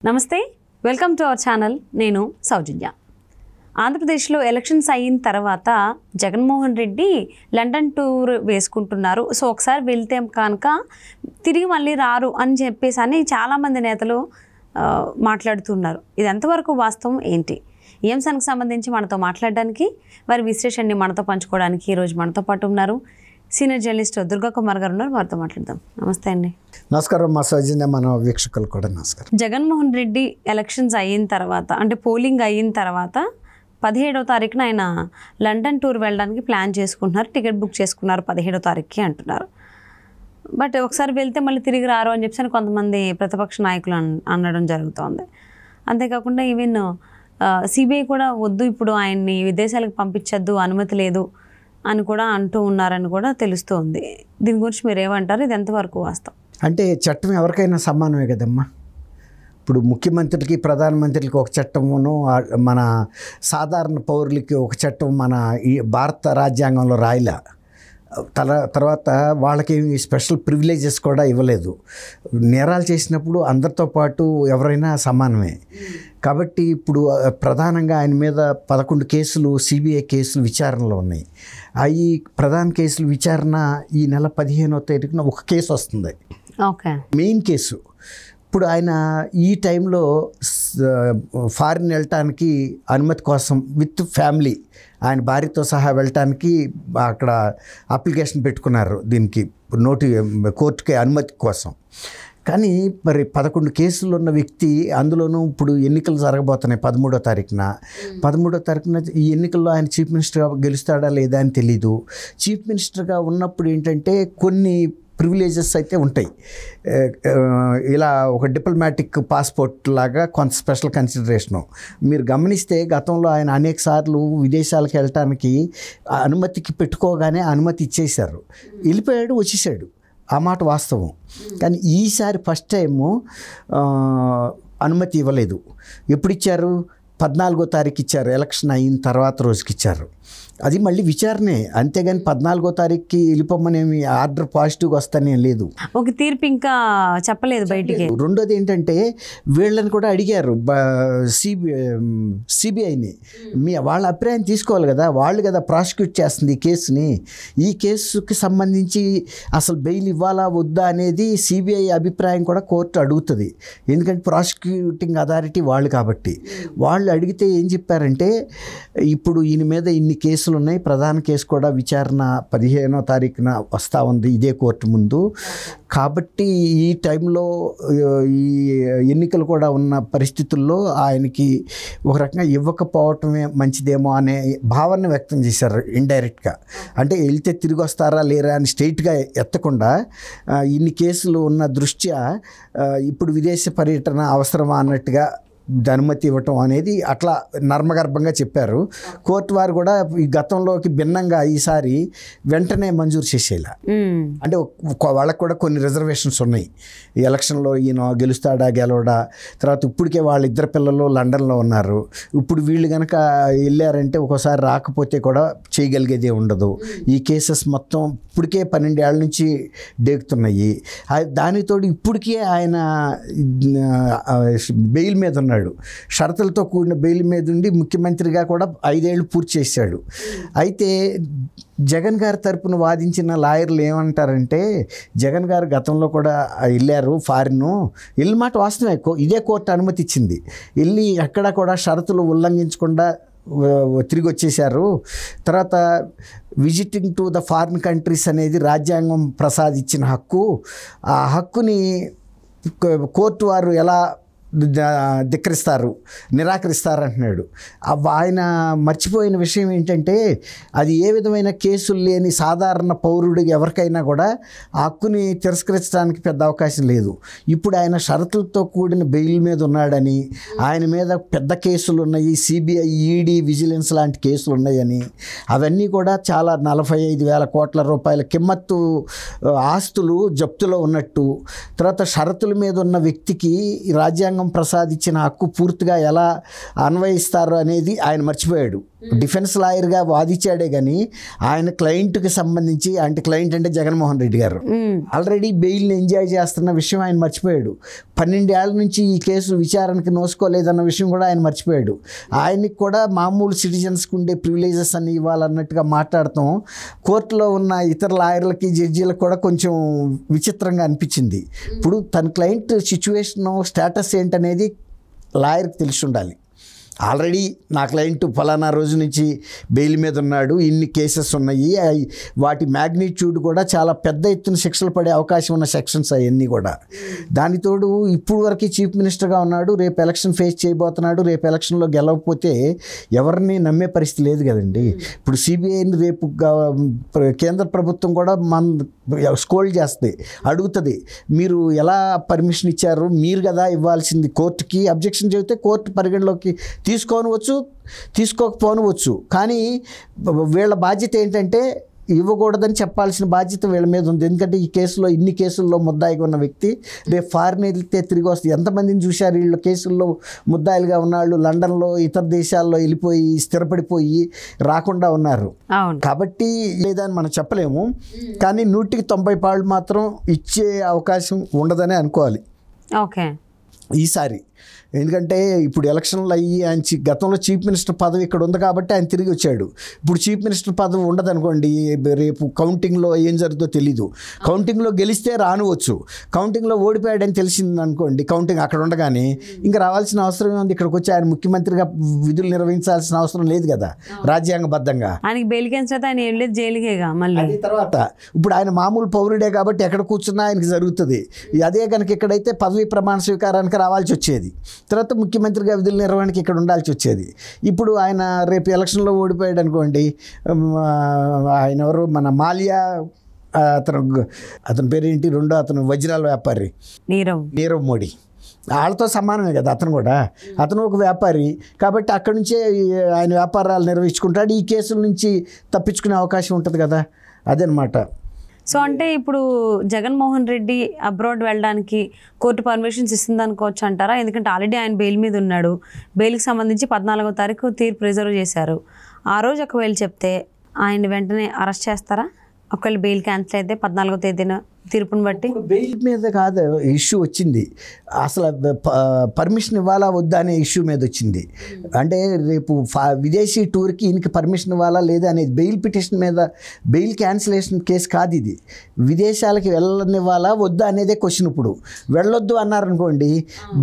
నమస్తే, welcome to our channel. నేను సౌజన్య. ఆంధ్రప్రదేశ్లో ఎలక్షన్స్ అయిన తర్వాత జగన్మోహన్ రెడ్డి లండన్ టూర్ వేసుకుంటున్నారు. సో ఒకసారి వెళ్తే కనుక తిరిగి మళ్ళీ రారు అని చెప్పేసి అని చాలామంది నేతలు మాట్లాడుతున్నారు. ఇది ఎంతవరకు వాస్తవం ఏంటి? ఈ అంశానికి సంబంధించి మనతో మాట్లాడడానికి, వారి విశ్లేషణని మనతో పంచుకోవడానికి ఈరోజు మనతో పాటు ఉన్నారు సీనియర్ జర్నలిస్ట్ దుర్గా కుమార్ గారు ఉన్నారు. వారితో మాట్లాడదాం. నమస్తే అండి. నమస్కారం. మా సౌజన్య, మన వీక్షకులు కూడా నమస్కారం. జగన్మోహన్ రెడ్డి ఎలక్షన్స్ అయిన తర్వాత, అంటే పోలింగ్ అయిన తర్వాత 17వ తారీఖున ఆయన లండన్ టూర్ వెళ్ళడానికి ప్లాన్ చేసుకుంటున్నారు. టికెట్ బుక్ చేసుకున్నారు 17వ తారీఖుకి అంటున్నారు. బట్ ఒకసారి వెళ్తే మళ్ళీ తిరిగి రారు అని చెప్పి కొంతమంది ప్రతిపక్ష నాయకులు అనడం జరుగుతోంది. అంతేకాకుండా ఈవెన్ సిబిఐ కూడా వద్దు, ఇప్పుడు ఆయన్ని విదేశాలకు పంపించద్దు, అనుమతి లేదు అని కూడా అంటూ ఉన్నారని కూడా తెలుస్తోంది. దీని గురించి మీరు ఏమంటారు? ఇది ఎంతవరకు వాస్తవం? అంటే చట్టం ఎవరికైనా సమానమే కదమ్మా. ఇప్పుడు ముఖ్యమంత్రికి, ప్రధానమంత్రికి ఒక చట్టమును, మన సాధారణ పౌరులకి ఒక చట్టం మన ఈ భారత రాజ్యాంగంలో రాయలే. తర్వాత వాళ్ళకి స్పెషల్ ప్రివిలేజెస్ కూడా ఇవ్వలేదు. నేరాలు చేసినప్పుడు అందరితో పాటు ఎవరైనా సమానమే. కాబట్టి ఇప్పుడు ప్రధానంగా ఆయన మీద 11 కేసులు సిబిఐ కేసులు విచారణలో ఉన్నాయి. ఈ ప్రధాన కేసులు విచారణ ఈ నెల 15వ తారీఖున ఒక కేసు వస్తుంది, మెయిన్ కేసు. ఇప్పుడు ఆయన ఈ టైంలో ఫారిన్ వెళ్ళటానికి అనుమతి కోసం విత్ ఫ్యామిలీ, ఆయన భార్యతో సహా వెళ్ళటానికి అక్కడ అప్లికేషన్ పెట్టుకున్నారు, దీనికి కోర్టుకి అనుమతి కోసం. కానీ మరి 11 కేసులు ఉన్న వ్యక్తి, అందులోనూ ఇప్పుడు ఎన్నికలు జరగబోతున్నాయి 13వ తారీఖున. 13వ తారీఖున ఈ ఎన్నికల్లో ఆయన చీఫ్ మినిస్టర్గా గెలుస్తాడా లేదా అని తెలీదు. చీఫ్ మినిస్టర్గా ఉన్నప్పుడు ఏంటంటే కొన్ని ప్రివిలేజెస్ అయితే ఉంటాయి. ఇలా ఒక డిప్లొమాటిక్ పాస్పోర్ట్ లాగా కొంత స్పెషల్ కన్సిడరేషను. మీరు గమనిస్తే గతంలో ఆయన అనేక సార్లు విదేశాలకు వెళ్ళటానికి అనుమతికి పెట్టుకోగానే అనుమతి ఇచ్చేశారు, వెళ్ళిపోయాడు, వచ్చేసాడు. ఆ మాట వాస్తవం. కానీ ఈసారి ఫస్ట్ టైము అనుమతి ఇవ్వలేదు. ఎప్పుడు ఇచ్చారు? 14వ తారీఖు ఇచ్చారు, ఎలక్షన్ అయిన తర్వాత రోజుకి ఇచ్చారు. అది మళ్ళీ విచారణే, అంతేగాని 14వ తారీఖుకి వెళ్ళిపోమనేమి ఆర్డర్ పాజిటివ్గా వస్తానే లేదు. ఒక తీర్పు ఇంకా చెప్పలేదు బయటికి. రెండోది ఏంటంటే వీళ్ళని కూడా అడిగారు సిబిఐని, వాళ్ళ అభిప్రాయం తీసుకోవాలి కదా, వాళ్ళు కదా ప్రాసిక్యూట్ చేస్తుంది ఈ కేసుని. ఈ కేసుకి సంబంధించి అసలు బెయిల్ ఇవ్వాలా వద్దా అనేది సిబిఐ అభిప్రాయం కూడా కోర్టు అడుగుతుంది, ఎందుకంటే ప్రాసిక్యూటింగ్ అథారిటీ వాళ్ళు కాబట్టి. వాళ్ళు అడిగితే ఏం చెప్పారంటే, ఇప్పుడు ఈయన మీద ఇన్ని కేసులు ఉన్నాయి, ప్రధాన కేసు కూడా విచారణ 15వ తారీఖున వస్తూ ఉంది ఇదే కోర్టు ముందు. కాబట్టి ఈ టైంలో ఈ ఎన్నికలు కూడా ఉన్న పరిస్థితుల్లో ఆయనకి ఒక రకంగా ఇవ్వకపోవటమే మంచిదేమో అనే భావన వ్యక్తం చేశారు ఇండైరెక్ట్గా. అంటే వెళ్తే తిరిగి వస్తారా లేరా అని స్ట్రైట్గా ఎత్తకుండా ఇన్ని కేసులు ఉన్న దృష్ట్యా ఇప్పుడు విదేశ పర్యటన అవసరమా అన్నట్టుగా అనుమతి ఇవ్వటం అనేది అట్లా నర్మగర్భంగా చెప్పారు. కోర్టు వారు కూడా ఈ గతంలోకి భిన్నంగా ఈసారి వెంటనే మంజూరు చేసేలా. అంటే వాళ్ళకు కూడా కొన్ని రిజర్వేషన్స్ ఉన్నాయి. ఈ ఎలక్షన్లో ఈయన గెలుస్తాడా గెలవడా, తర్వాత ఇప్పటికే వాళ్ళిద్దరు పిల్లలు లండన్లో ఉన్నారు. ఇప్పుడు వీళ్ళు కనుక వెళ్ళారంటే ఒక్కోసారి రాకపోతే కూడా చేయగలిగేదే ఉండదు. ఈ కేసెస్ మొత్తం ఇప్పటికే 12 ఏళ్ళ నుంచి డేగుతున్నాయి. దానితోడు ఇప్పటికే ఆయన బెయిల్ మీద ఉన్నాడు, షరతులతో కూడిన బెయిల్ మీద ఉండి ముఖ్యమంత్రిగా కూడా 5 ఏళ్ళు పూర్తి చేశాడు. అయితే జగన్ గారి తరపున వాదించిన లాయర్లు ఏమంటారంటే, జగన్ గారు గతంలో కూడా వెళ్ళారు ఫారిన్, వెళ్ళిన మాట వాస్తవమే, ఇదే కోర్టు అనుమతి ఇచ్చింది, వెళ్ళి ఎక్కడ కూడా షరతులు ఉల్లంఘించకుండా తిరిగి వచ్చేసారు. తర్వాత visiting to the foreign countries అనేది రాజ్యాంగం ప్రసాదించిన హక్కు. ఆ హక్కుని కోర్టు వారు ఎలా ధిక్కరిస్తారు, నిరాకరిస్తారు అంటున్నాడు. ఆయన మర్చిపోయిన విషయం ఏంటంటే, అది ఏ విధమైన కేసులు లేని సాధారణ పౌరుడికి ఎవరికైనా కూడా ఆ హక్కుని తిరస్కరించడానికి పెద్ద అవకాశం లేదు. ఇప్పుడు ఆయన షరతులతో కూడిన బెయిల్ మీద ఉన్నాడని, ఆయన మీద పెద్ద కేసులు ఉన్నాయి, సిబిఐ, ఈడీ, విజిలెన్స్ లాంటి కేసులు ఉన్నాయని, అవన్నీ కూడా చాలా 45,000 కోట్ల రూపాయల కిమ్మత్తు ఆస్తులు జప్తులో ఉన్నట్టు, తర్వాత షరతుల మీద ఉన్న వ్యక్తికి రాజ్యాంగం ప్రసాదించిన హక్కు పూర్తిగా ఎలా అన్వయిస్తారు అనేది ఆయన మర్చిపోయాడు. డిఫెన్స్ లాయర్గా వాదించాడే కానీ ఆయన క్లయింట్కి సంబంధించి, అంటే క్లయింట్ అంటే జగన్మోహన్ రెడ్డి గారు ఆల్రెడీ బెయిల్ని ఎంజాయ్ చేస్తున్న విషయం ఆయన మర్చిపోయాడు. 12 ఏళ్ల నుంచి ఈ కేసు విచారణకి నోసుకోలేదన్న విషయం కూడా ఆయన మర్చిపోయాడు. ఆయనకి కూడా మామూలు సిటిజన్స్కి ఉండే ప్రివిలేజెస్ అని ఇవ్వాలన్నట్టుగా మాట్లాడతాం కోర్టులో ఉన్న ఇతర లాయర్లకి, జడ్జీలకు కూడా కొంచెం విచిత్రంగా అనిపించింది. ఇప్పుడు తన క్లయింట్ సిచ్యువేషన్ స్టేటస్ ఏంటనేది లాయర్కి తెలిసి ఉండాలి. ఆల్రెడీ నా క్లయింట్ ఫలానా రోజు నుంచి బెయిల్ మీద ఉన్నాడు, ఇన్ని కేసెస్ ఉన్నాయి, వాటి మ్యాగ్నిట్యూడ్ కూడా చాలా పెద్ద ఎత్తున శిక్షలు పడే అవకాశం ఉన్న సెక్షన్స్ అవన్నీ కూడా. దానితోడు ఇప్పుడు వరకు చీఫ్ మినిస్టర్గా ఉన్నాడు, రేపు ఎలక్షన్ ఫేస్ చేయబోతున్నాడు. రేపు ఎలక్షన్లో గెలవకపోతే ఎవరిని నమ్మే పరిస్థితి లేదు కదండి. ఇప్పుడు సిబిఐని రేపు కేంద్ర ప్రభుత్వం కూడా స్కోల్డ్ చేస్తుంది, అడుగుతుంది, మీరు ఎలా పర్మిషన్ ఇచ్చారు, మీరు కదా ఇవ్వాల్సింది కోర్టుకి. అబ్జెక్షన్ చెబితే కోర్టు పరిగణలోకి తీసుకోనవచ్చు, తీసుకోకపోనవచ్చు. కానీ వీళ్ళ బాధ్యత ఏంటంటే ఇవ్వకూడదని చెప్పాల్సిన బాధ్యత వీళ్ళ మీద ఉంది. ఎందుకంటే ఈ కేసులో, ఇన్ని కేసుల్లో ముద్దాయిగా ఉన్న వ్యక్తి రేపు ఫారిన్ వెళ్తే తిరిగి వస్తుంది. ఎంతమందిని చూశారు వీళ్ళు కేసుల్లో ముద్దాయిలుగా ఉన్నాళ్ళు, లండన్లో ఇతర దేశాల్లో వెళ్ళిపోయి స్థిరపడిపోయి రాకుండా ఉన్నారు. కాబట్టి లేదని మనం చెప్పలేము. కానీ 100కి 90 పాళ్ళు మాత్రం ఇచ్చే అవకాశం ఉండదని అనుకోవాలి ఈసారి. ఎందుకంటే ఇప్పుడు ఎలక్షన్లు అయ్యి ఆయన గతంలో చీఫ్ మినిస్టర్ పదవి ఇక్కడ ఉంది కాబట్టి ఆయన తిరిగి వచ్చాడు. ఇప్పుడు చీఫ్ మినిస్టర్ పదవి ఉండదు అనుకోండి, రేపు కౌంటింగ్లో ఏం జరుగుతుందో తెలీదు. కౌంటింగ్లో గెలిస్తే రానువచ్చు, కౌంటింగ్లో ఓడిపోయాడని తెలిసింది అనుకోండి, కౌంటింగ్ అక్కడ ఉండగానే ఇంకా రావాల్సిన అవసరం ఉంది. ఇక్కడికి వచ్చి ఆయన ముఖ్యమంత్రిగా విధులు నిర్వహించాల్సిన అవసరం లేదు కదా రాజ్యాంగబద్ధంగా. ఆయనకి బెయిల్ క్యాన్సిల్ ఆయన వెళ్ళేది జైలుకేగా. మళ్ళీ తర్వాత ఇప్పుడు ఆయన మామూలు పౌరుడే కాబట్టి ఎక్కడ కూర్చున్నా ఆయనకి జరుగుతుంది. అదే కనుక ఇక్కడైతే పదవీ ప్రమాణ స్వీకారానికి రావాల్సి వచ్చేది, తర్వాత ముఖ్యమంత్రిగా విధుల నిర్వహణకి ఇక్కడ ఉండాల్సి వచ్చేది. ఇప్పుడు ఆయన రేపు ఎలక్షన్లో ఓడిపోయాడు అనుకోండి, ఆయన ఎవరు, మన మాల్యా, అతని పేరేంటి, రెండో అతను వజ్రాల వ్యాపారి నీరవ్ మోడీ, వాళ్ళతో సమానమే కదా అతను కూడా. అతను ఒక వ్యాపారి కాబట్టి అక్కడి నుంచే ఆయన వ్యాపారాలు నిర్వహించుకుంటాడు. ఈ కేసుల నుంచి తప్పించుకునే అవకాశం ఉంటుంది కదా, అదనమాట. సో అంటే ఇప్పుడు జగన్మోహన్ రెడ్డి అబ్రాడ్ వెళ్ళడానికి కోర్టు పర్మిషన్స్ ఇస్తుంది అనుకోవచ్చు అంటారా? ఎందుకంటే ఆల్రెడీ ఆయన బెయిల్ మీద ఉన్నాడు. బెయిల్కి సంబంధించి 14వ తారీఖు తీర్పు రిజర్వ్ చేశారు. ఆ రోజు ఒకవేళ చెప్తే ఆయన వెంటనే అరెస్ట్ చేస్తారా? ఒకవేళ బెయిల్ క్యాన్సిల్ అయితే 14వ తేదీన తీర్పుని బట్టి? బెయిల్ మీద కాదు ఇష్యూ వచ్చింది, అసలు పర్మిషన్ ఇవ్వాలా వద్దా అనే ఇష్యూ మీద వచ్చింది. అంటే రేపు విదేశీ టూర్కి ఈయనకి పర్మిషన్ ఇవ్వాలా లేదా అనేది బెయిల్ పిటిషన్ మీద, బెయిల్ క్యాన్సిలేషన్ కేసు కాదు ఇది. విదేశాలకి వెళ్ళనివ్వాలా వద్దా అనేదే క్వశ్చన్. ఇప్పుడు వెళ్ళొద్దు అన్నారనుకోండి,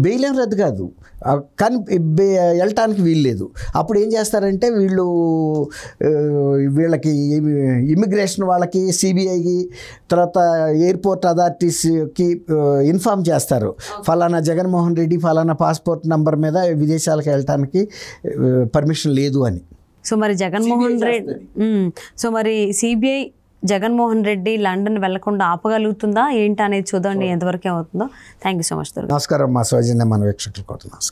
బెయిల్ ఏం రద్దు కాదు, కానీ వెళ్ళటానికి వీలు లేదు. అప్పుడు ఏం చేస్తారంటే వీళ్ళకి ఇమిగ్రేషన్ వాళ్ళకి, సిబిఐకి, తర్వాత ఎయిర్పోర్ట్ అథారిటీస్కి ఇన్ఫామ్ చేస్తారు, ఫలానా జగన్మోహన్ రెడ్డి ఫలానా పాస్పోర్ట్ నంబర్ మీద విదేశాలకు వెళ్ళటానికి పర్మిషన్ లేదు అని. సో మరి సిబిఐ జగన్మోహన్ రెడ్డి లండన్ వెళ్లకుండా ఆపగలుగుతుందా ఏంటి అనేది చూద్దాం ఎంతవరకు ఏమవుతుందో. Thank you so much. నమస్కారం మా సౌజన్య మన వీక్షకులు కూడా నమస్కారం.